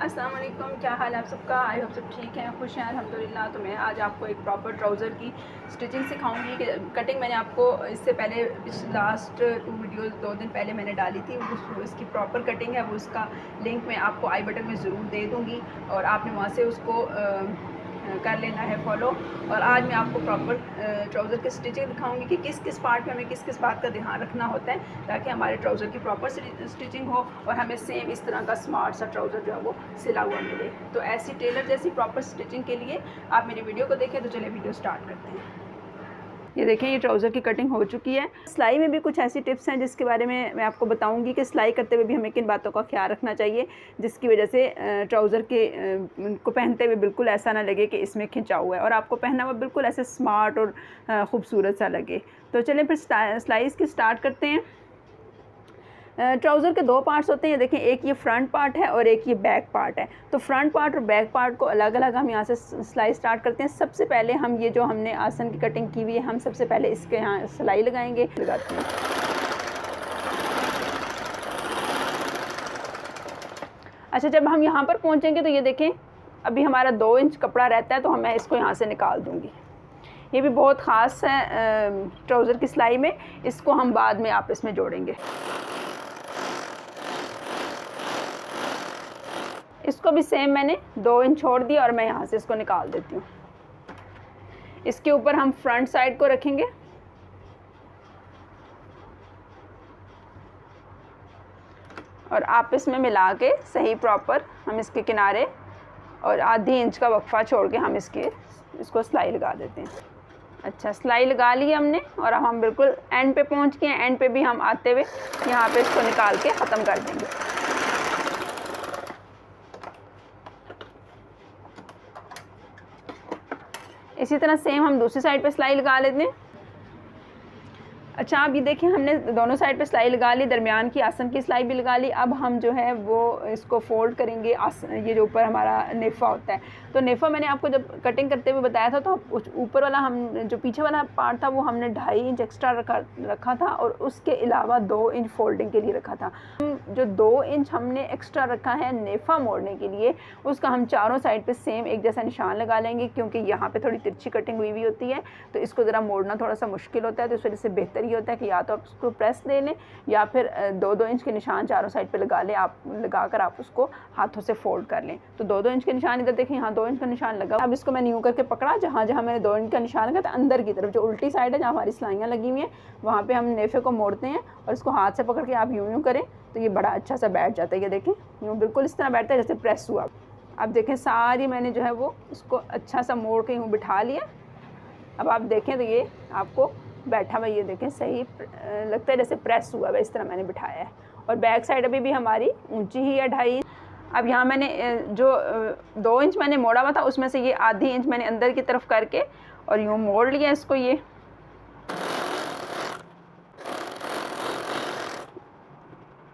अस्सलाम वालेकुम, क्या हाल है आप सबका। आई होप सब ठीक हैं, खुश हैं अल्हम्दुलिल्लाह। तो मैं आज आपको एक प्रॉपर ट्राउज़र की स्टिचिंग सिखाऊंगी कि कटिंग मैंने आपको इससे पहले लास्ट 2 वीडियोस 2 दिन पहले मैंने डाली थी। वो इसकी प्रॉपर कटिंग है, वो उसका लिंक मैं आपको आई बटन में ज़रूर दे दूँगी और आपने वहाँ से उसको कर लेना है फॉलो। और आज मैं आपको प्रॉपर ट्राउज़र की स्टिचिंग दिखाऊंगी कि किस किस पार्ट में हमें किस किस बात का ध्यान रखना होता है ताकि हमारे ट्राउज़र की प्रॉपर स्टिचिंग हो और हमें सेम इस तरह का स्मार्ट सा ट्राउज़र जो है वो सिला हुआ मिले। तो ऐसी टेलर जैसी प्रॉपर स्टिचिंग के लिए आप मेरी वीडियो को देखें। तो चलिए वीडियो स्टार्ट करते हैं। ये देखें, ये ट्राउज़र की कटिंग हो चुकी है। सिलाई में भी कुछ ऐसी टिप्स हैं जिसके बारे में मैं आपको बताऊंगी कि सिलाई करते हुए भी हमें किन बातों का ख्याल रखना चाहिए जिसकी वजह से ट्राउज़र के को पहनते हुए बिल्कुल ऐसा ना लगे कि इसमें खिंचा हुआ है और आपको पहना हुआ बिल्कुल ऐसे स्मार्ट और ख़ूबसूरत सा लगे। तो चलें फिर सिलाई इसकी स्टार्ट करते हैं। ट्राउज़र के 2 पार्ट्स होते हैं, देखें, एक ये फ्रंट पार्ट है और एक ये बैक पार्ट है। तो फ्रंट पार्ट और बैक पार्ट को अलग अलग हम यहाँ से सिलाई स्टार्ट करते हैं। सबसे पहले हम ये जो हमने आसन की कटिंग की हुई है, हम सबसे पहले इसके यहाँ सिलाई लगाएंगे, लगाते हैं। अच्छा, जब हम यहाँ पर पहुँचेंगे तो ये देखें, अभी हमारा 2 इंच कपड़ा रहता है, तो मैं इसको यहाँ से निकाल दूँगी। ये भी बहुत ख़ास है ट्राउज़र की सिलाई में, इसको हम बाद में आपस में जोड़ेंगे। इसको भी सेम मैंने 2 इंच छोड़ दिया और मैं यहाँ से इसको निकाल देती हूँ। इसके ऊपर हम फ्रंट साइड को रखेंगे और आपस में मिला के सही प्रॉपर हम इसके किनारे और आधी इंच का वक्फा छोड़ के हम इसको सिलाई लगा देते हैं। अच्छा, सिलाई लगा ली हमने और अब हम बिल्कुल एंड पे पहुँच गए हैं। एंड पे भी हम आते हुए यहाँ पे इसको निकाल के ख़त्म कर देंगे। इसी तरह सेम हम दूसरी साइड पे सिलाई लगा लेते हैं। अच्छा, आप ये देखें, हमने दोनों साइड पे सिलाई लगा ली, दरमियान की आसन की सिलाई भी लगा ली। अब हम जो है वो इसको फोल्ड करेंगे। ये जो ऊपर हमारा नेफ़ा होता है, तो नेफ़ा मैंने आपको जब कटिंग करते हुए बताया था, तो ऊपर वाला हम जो पीछे वाला पार्ट था वो हमने 2.5 इंच एक्स्ट्रा रखा था और उसके अलावा 2 इंच फोल्डिंग के लिए रखा था। जो 2 इंच हमने एक्स्ट्रा रखा है नेफ़ा मोड़ने के लिए, उसका हम चारों साइड पे सेम एक जैसा निशान लगा लेंगे, क्योंकि यहाँ पे थोड़ी तिरछी कटिंग हुई होती है, तो इसको ज़रा मोड़ना थोड़ा सा मुश्किल होता है। तो इस वजह से बेहतर ये होता है कि या तो आप उसको प्रेस दे लें या फिर 2-2 इंच के निशान चारों साइड पे लगा लें। आप लगाकर आप उसको हाथों से फोल्ड कर लें। तो 2-2 इंच के निशान इधर देखें, यहाँ 2 इंच का निशान लगा। अब इसको मैंने यूँ करके पकड़ा, जहाँ जहाँ मैंने 2 इंच का निशान लगा था अंदर की तरफ जो उल्टी साइड है, जहाँ हमारी सिलाइयाँ लगी हुई हैं, वहाँ पर हम नेफ़े को मोड़ते हैं और इसको हाथ से पकड़ के आप यूँ करें तो ये बड़ा अच्छा सा बैठ जाता है। ये देखें, यूँ बिल्कुल इस तरह बैठता है जैसे प्रेस हुआ। अब देखें, सारी मैंने जो है वो इसको अच्छा सा मोड़ के यूँ बिठा लिया। अब आप देखें तो ये आपको बैठा हुआ, ये देखें, सही लगता है जैसे प्रेस हुआ है, इस तरह मैंने बिठाया है। और बैक साइड अभी भी हमारी ऊंची ही है, 2.5 इंच। अब यहाँ मैंने जो 2 इंच मैंने मोड़ा हुआ था, उसमें से ये आधी इंच मैंने अंदर की तरफ करके और यूँ मोड़ लिया इसको। ये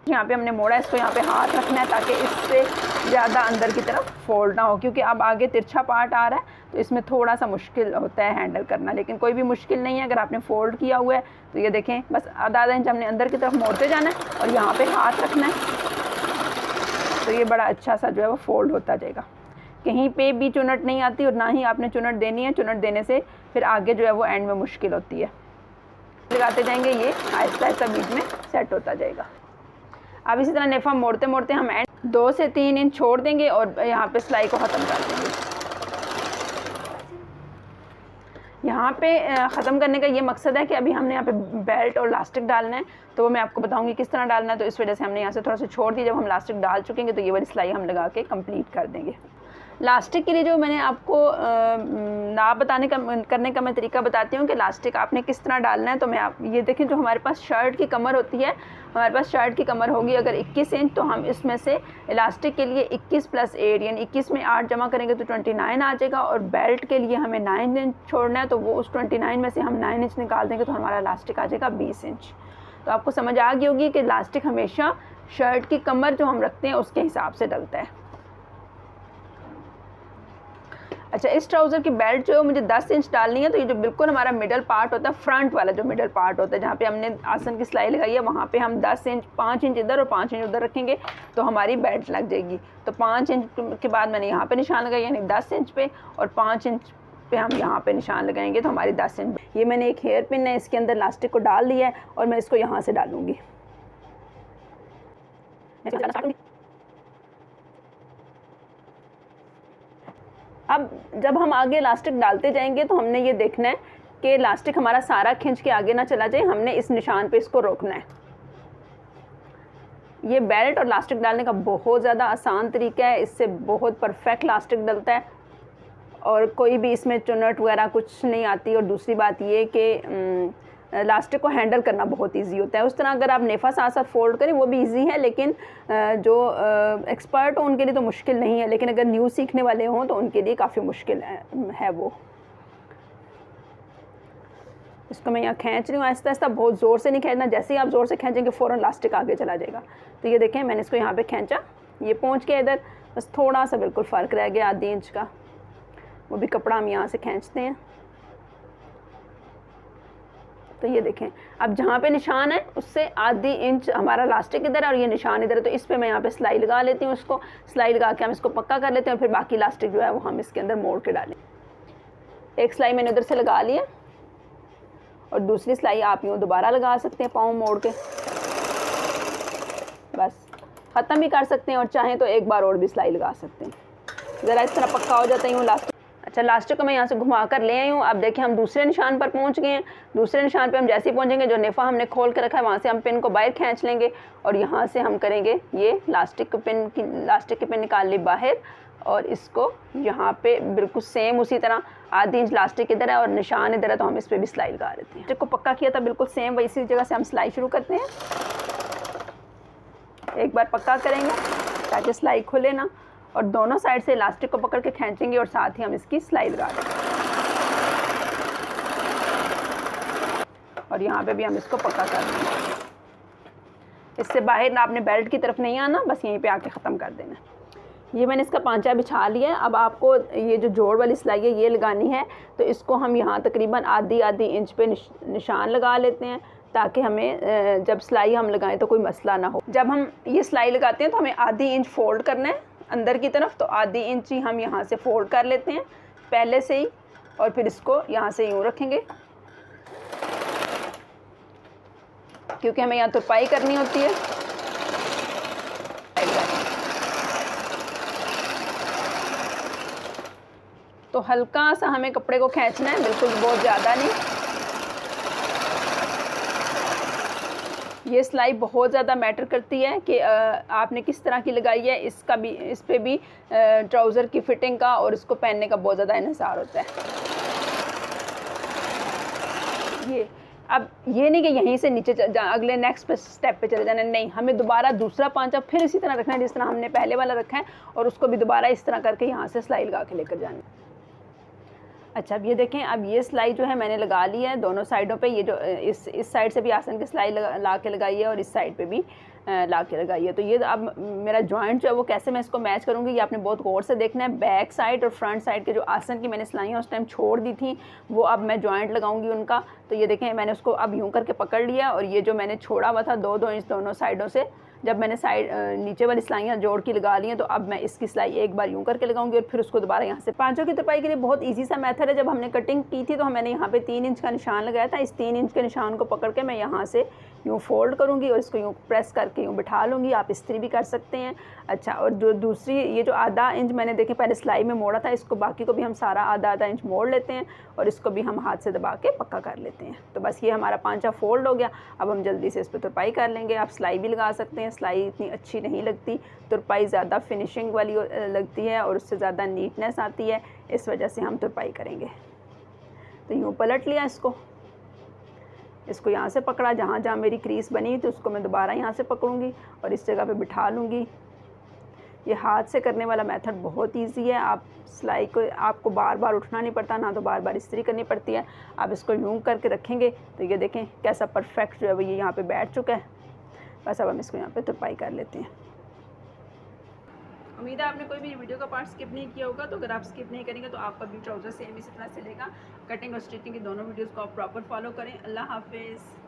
यहाँ पे हमने मोड़ा, इसको यहाँ पे हाथ रखना है ताकि इससे ज़्यादा अंदर की तरफ फोल्ड ना हो, क्योंकि अब आगे तिरछा पार्ट आ रहा है तो इसमें थोड़ा सा मुश्किल होता है हैंडल करना, लेकिन कोई भी मुश्किल नहीं है अगर आपने फोल्ड किया हुआ है। तो ये देखें, बस आधा इंच हमने अंदर की तरफ मोड़ते जाना है और यहाँ पे हाथ रखना है, तो ये बड़ा अच्छा सा जो है वो फोल्ड होता जाएगा। कहीं पे भी चुनट नहीं आती और ना ही आपने चुनट देनी है। चुनट देने से फिर आगे जो है वो एंड में मुश्किल होती है। लगाते जाएंगे, ये आहिस्ता आहिस्ता बीच में सेट होता जाएगा। अब इसी तरह नेफ़ा मोड़ते मोड़ते हम एंड 2 से 3 इंच छोड़ देंगे और यहाँ पे सिलाई को ख़त्म कर देंगे। यहाँ पे ख़त्म करने का ये मकसद है कि अभी हमने यहाँ पे बेल्ट और लास्टिक डालना है, तो वो मैं आपको बताऊँगी किस तरह डालना है। तो इस वजह से हमने यहाँ से थोड़ा सा छोड़ दिया। जब हम लास्टिक डाल चुकेंगे तो ये वाली सिलाई हम लगा के कंप्लीट कर देंगे। लास्टिक के लिए जो मैंने आपको नाप करने का मैं तरीका बताती हूँ कि लास्टिक आपने किस तरह डालना है। तो ये देखें, जो हमारे पास शर्ट की कमर होती है, हमारे पास शर्ट की कमर होगी अगर 21 इंच, तो हम इसमें से इलास्टिक के लिए 21 + 8 यानी 21 में 8 जमा करेंगे तो 29 आ जाएगा। और बेल्ट के लिए हमें 9 इंच छोड़ना है, तो वो उस 29 में से हम 9 इंच निकाल देंगे तो हमारा इलास्टिक आ जाएगा 20 इंच। तो आपको समझ आ गई होगी कि इलास्टिक हमेशा शर्ट की कमर जो हम रखते हैं उसके हिसाब से डलता है। अच्छा, इस ट्राउज़र की बेल्ट जो है मुझे 10 इंच डालनी है। तो ये जो बिल्कुल हमारा मिडल पार्ट होता है, फ्रंट वाला जो मिडल पार्ट होता है जहाँ पे हमने आसन की सिलाई लगाई है, वहाँ पे हम 10 इंच, 5 इंच इधर और 5 इंच उधर रखेंगे तो हमारी बेल्ट लग जाएगी। तो 5 इंच के बाद मैंने यहाँ पे निशान लगाया, यानी 10 इंच पे, और 5 इंच पे हम यहाँ पे निशान लगाएंगे तो हमारी 10 इंच। ये मैंने एक हेयर पिन है, इसके अंदर इलास्टिक को डाल दिया है और मैं इसको यहाँ से डालूँगी। अब जब हम आगे इलास्टिक डालते जाएंगे तो हमने ये देखना है कि इलास्टिक हमारा सारा खींच के आगे ना चला जाए, हमने इस निशान पे इसको रोकना है। ये बेल्ट और इलास्टिक डालने का बहुत ज़्यादा आसान तरीका है, इससे बहुत परफेक्ट इलास्टिक डलता है और कोई भी इसमें चुनट वगैरह कुछ नहीं आती। और दूसरी बात ये कि इलास्टिक को हैंडल करना बहुत इजी होता है। उस तरह अगर आप नेफा साथ साथ फोल्ड करें वो भी इजी है, लेकिन जो एक्सपर्ट हो उनके लिए तो मुश्किल नहीं है, लेकिन अगर न्यू सीखने वाले हों तो उनके लिए काफ़ी मुश्किल है वो। इसको मैं यहाँ खींच रही हूँ आहिस्ता आहिस्ता, बहुत ज़ोर से नहीं खींचना, जैसे ही आप ज़ोर से खींचेंगे फ़ौरन इलास्टिक आगे चला जाएगा। तो ये देखें मैंने इसको यहाँ पे खींचा, ये पहुँच गया इधर, बस थोड़ा सा बिल्कुल फ़र्क रह गया आधी इंच का, वो भी कपड़ा हम यहाँ से खींचते हैं। तो ये देखें अब जहाँ पे निशान है उससे आधी इंच हमारा इलास्टिक इधर है और ये निशान इधर है। तो इस पे मैं यहाँ पे सिलाई लगा लेती हूँ, उसको सिलाई लगा के हम इसको पक्का कर लेते हैं और फिर बाकी इलास्टिक जो है वो हम इसके अंदर मोड़ के डालें। एक सिलाई मैंने उधर से लगा ली है और दूसरी सिलाई आप यूँ दोबारा लगा सकते हैं पाँव मोड़ के, बस ख़त्म भी कर सकते हैं और चाहें तो एक बार और भी सिलाई लगा सकते हैं। ज़रा इस तरह पक्का हो जाता है यूँ इलास्टिक। अच्छा, इलास्टिक को मैं यहाँ से घुमा कर ले आई हूँ। अब देखिए हम दूसरे निशान पर पहुँच गए हैं। दूसरे निशान पे हम जैसे ही पहुँचेंगे, जो नेफा हमने खोल के रखा है वहाँ से हम पिन को बाहर खींच लेंगे और यहाँ से हम करेंगे ये इलास्टिक की पिन निकाल ली बाहर और इसको यहाँ पे बिल्कुल सेम उसी तरह आधी इंच इलास्टिक इधर है और निशान इधर है, तो हम इस पर भी सिलाई लगा लेते हैं। को पक्का किया था बिल्कुल सेम वैसी जगह से हम सिलाई शुरू करते हैं। एक बार पक्का करेंगे ताकि सिलाई खुले ना, और दोनों साइड से इलास्टिक को पकड़ के खींचेंगे और साथ ही हम इसकी सिलाई लगा देंगे और यहाँ पे भी हम इसको पक्का कर देंगे। इससे बाहर ना आपने बेल्ट की तरफ नहीं आना, बस यहीं पे आके ख़त्म कर देना। ये मैंने इसका पांचा बिछा लिया है। अब आपको ये जो जोड़ वाली सिलाई है ये लगानी है, तो इसको हम यहाँ तकरीबन आधी इंच पे निशान लगा लेते हैं ताकि हमें जब सिलाई हम लगाएं तो कोई मसला ना हो। जब हम ये सिलाई लगाते हैं तो हमें आधी इंच फोल्ड करना है अंदर की तरफ, तो आधी इंच ही हम यहाँ से फोल्ड कर लेते हैं पहले से ही और फिर इसको यहाँ से यूँ रखेंगे क्योंकि हमें यहाँ तुरपाई करनी होती है। तो हल्का सा हमें कपड़े को खींचना है, बिल्कुल बहुत ज़्यादा नहीं। ये सिलाई बहुत ज़्यादा मैटर करती है कि आपने किस तरह की लगाई है, इसका भी इस पे भी ट्राउज़र की फिटिंग का और इसको पहनने का बहुत ज़्यादा इन्हिसार होता है। ये अब ये नहीं कि यहीं से नीचे अगले नेक्स्ट स्टेप पे चले जाना, नहीं, हमें दोबारा दूसरा पांचा फिर इसी तरह रखना है जिस तरह हमने पहले वाला रखा है और उसको भी दोबारा इस तरह करके यहाँ से सिलाई लगा के लेकर जाना है। अच्छा, अब ये देखें, अब ये सिलाई जो है मैंने लगा ली है दोनों साइडों पे। ये जो इस साइड से भी आसन की सिलाई ला के लगाई है और इस साइड पे भी ला के लगाई है। तो ये अब मेरा जॉइंट जो है वो कैसे मैं इसको मैच करूँगी ये आपने बहुत गौर से देखना है। बैक साइड और फ्रंट साइड के जो आसन की मैंने सिलाइयाँ उस टाइम छोड़ दी थी वो अब मैं जॉइंट लगाऊंगी उनका। तो ये देखें मैंने उसको अब यूँ करके पकड़ लिया और ये जो मैंने छोड़ा हुआ था 2-2 इंच दोनों साइडों से, जब मैंने नीचे वाली सिलाइयाँ जोड़ की लगा ली हैं तो अब मैं इसकी सिलाई एक बार यूँ करके लगाऊंगी और फिर उसको दोबारा यहाँ से। पांचों की तुरपाई के लिए बहुत इजी सा मेथड है। जब हमने कटिंग की थी तो मैंने यहाँ पे 3 इंच का निशान लगाया था। इस 3 इंच के निशान को पकड़ के मैं यहाँ से यूँ फोल्ड करूँगी और इसको यूँ प्रेस करके यूँ बिठा लूँगी। आप इस्त्री भी कर सकते हैं। अच्छा, और जो दूसरी ये जो आधा इंच मैंने देखे पहले सिलाई में मोड़ा था, इसको बाकी को भी हम सारा आधा इंच मोड़ लेते हैं और इसको भी हम हाथ से दबा के पक्का कर लेते हैं। तो बस ये हमारा पांचा फोल्ड हो गया। अब हम जल्दी से इस पर तुरपाई कर लेंगे। आप सिलाई भी लगा सकते हैं, सिलाई इतनी अच्छी नहीं लगती, तुरपाई ज़्यादा फिनिशिंग वाली लगती है और उससे ज़्यादा नीटनेस आती है, इस वजह से हम तुरपाई करेंगे। तो यूँ पलट लिया इसको यहाँ से पकड़ा, जहाँ जहाँ मेरी क्रीज बनी तो उसको मैं दोबारा यहाँ से पकड़ूंगी और इस जगह पे बिठा लूँगी। ये हाथ से करने वाला मेथड बहुत इजी है। आप सिलाई को आपको बार बार उठना नहीं पड़ता, ना तो बार बार इस्त्री करनी पड़ती है। आप इसको यूँ करके रखेंगे तो ये देखें कैसा परफेक्ट जो है वो ये यहाँ पे बैठ चुका है। बस अब हम इसको यहाँ पे तुरपाई कर लेते हैं। उम्मीद है आपने कोई भी वीडियो का पार्ट स्किप नहीं किया होगा। तो अगर आप स्किप नहीं करेंगे तो आपका भी ट्राउज़र सेम इसी तरह सिलेगा। कटिंग और स्टिचिंग की दोनों वीडियोज़ को आप प्रॉपर फॉलो करें। अल्लाह हाफिज़।